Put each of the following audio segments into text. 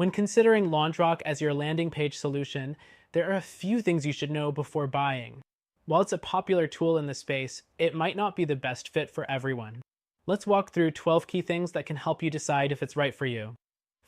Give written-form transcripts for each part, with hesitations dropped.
When considering Launchrock as your landing page solution, there are a few things you should know before buying. While it's a popular tool in the space, it might not be the best fit for everyone. Let's walk through 12 key things that can help you decide if it's right for you.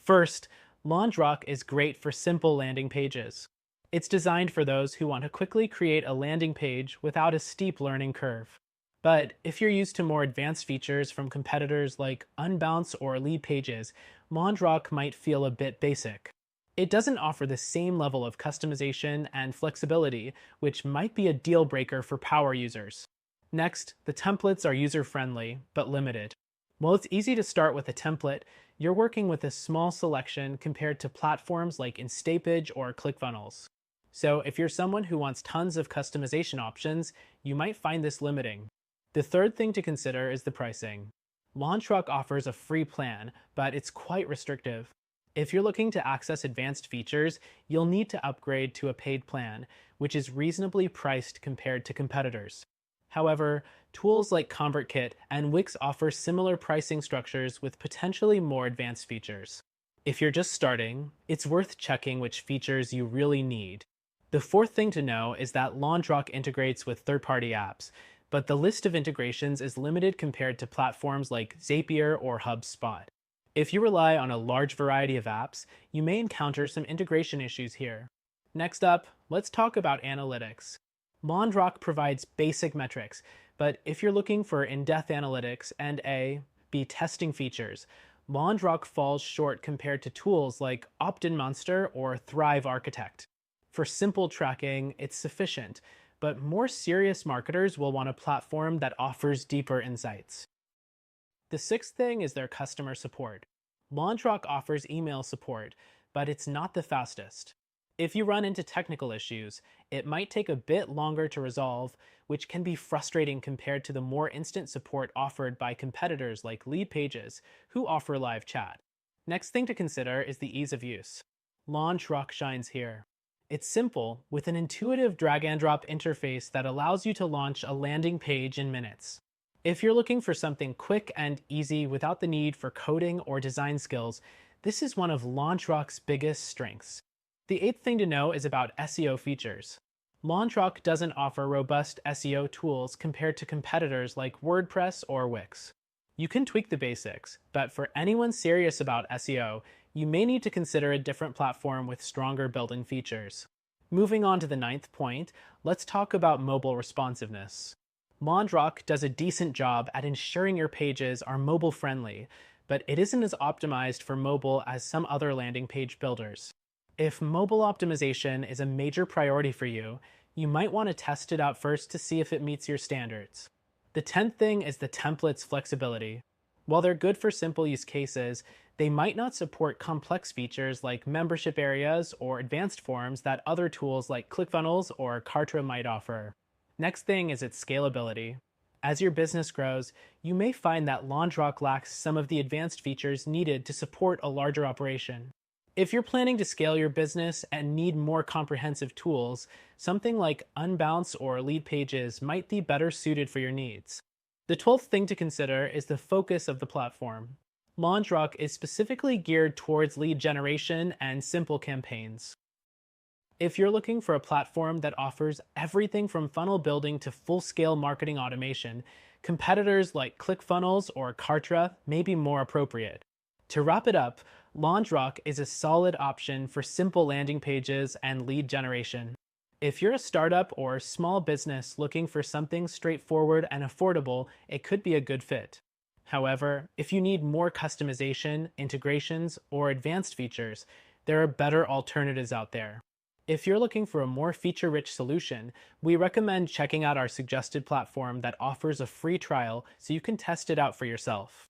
First, Launchrock is great for simple landing pages. It's designed for those who want to quickly create a landing page without a steep learning curve. But if you're used to more advanced features from competitors like Unbounce or Lead Pages, Launchrock might feel a bit basic. It doesn't offer the same level of customization and flexibility, which might be a deal breaker for power users. Next, the templates are user-friendly, but limited. While it's easy to start with a template, you're working with a small selection compared to platforms like Instapage or ClickFunnels. So if you're someone who wants tons of customization options, you might find this limiting. The third thing to consider is the pricing. Launchrock offers a free plan, but it's quite restrictive. If you're looking to access advanced features, you'll need to upgrade to a paid plan, which is reasonably priced compared to competitors. However, tools like ConvertKit and Wix offer similar pricing structures with potentially more advanced features. If you're just starting, it's worth checking which features you really need. The fourth thing to know is that Launchrock integrates with third-party apps, but the list of integrations is limited compared to platforms like Zapier or HubSpot. If you rely on a large variety of apps, you may encounter some integration issues here. Next up, let's talk about analytics. Launchrock provides basic metrics, but if you're looking for in-depth analytics and B testing features, Launchrock falls short compared to tools like Opt-in Monster or Thrive Architect. For simple tracking, it's sufficient, but more serious marketers will want a platform that offers deeper insights. The sixth thing is their customer support. Launchrock offers email support, but it's not the fastest. If you run into technical issues, it might take a bit longer to resolve, which can be frustrating compared to the more instant support offered by competitors like Lead Pages, who offer live chat. Next thing to consider is the ease of use. Launchrock shines here. It's simple, with an intuitive drag-and-drop interface that allows you to launch a landing page in minutes. If you're looking for something quick and easy without the need for coding or design skills, this is one of Launchrock's biggest strengths. The eighth thing to know is about SEO features. Launchrock doesn't offer robust SEO tools compared to competitors like WordPress or Wix. You can tweak the basics, but for anyone serious about SEO, you may need to consider a different platform with stronger built-in features. Moving on to the ninth point, let's talk about mobile responsiveness. Launchrock does a decent job at ensuring your pages are mobile-friendly, but it isn't as optimized for mobile as some other landing page builders. If mobile optimization is a major priority for you, you might want to test it out first to see if it meets your standards. The 10th thing is the template's flexibility. While they're good for simple use cases, they might not support complex features like membership areas or advanced forms that other tools like ClickFunnels or Kartra might offer. Next thing is its scalability. As your business grows, you may find that Launchrock lacks some of the advanced features needed to support a larger operation. If you're planning to scale your business and need more comprehensive tools, something like Unbounce or Lead Pages might be better suited for your needs. The 12th thing to consider is the focus of the platform. Launchrock is specifically geared towards lead generation and simple campaigns. If you're looking for a platform that offers everything from funnel building to full-scale marketing automation, competitors like ClickFunnels or Kartra may be more appropriate. To wrap it up, Launchrock is a solid option for simple landing pages and lead generation. If you're a startup or small business looking for something straightforward and affordable, it could be a good fit. However, if you need more customization, integrations, or advanced features, there are better alternatives out there. If you're looking for a more feature-rich solution, we recommend checking out our suggested platform that offers a free trial so you can test it out for yourself.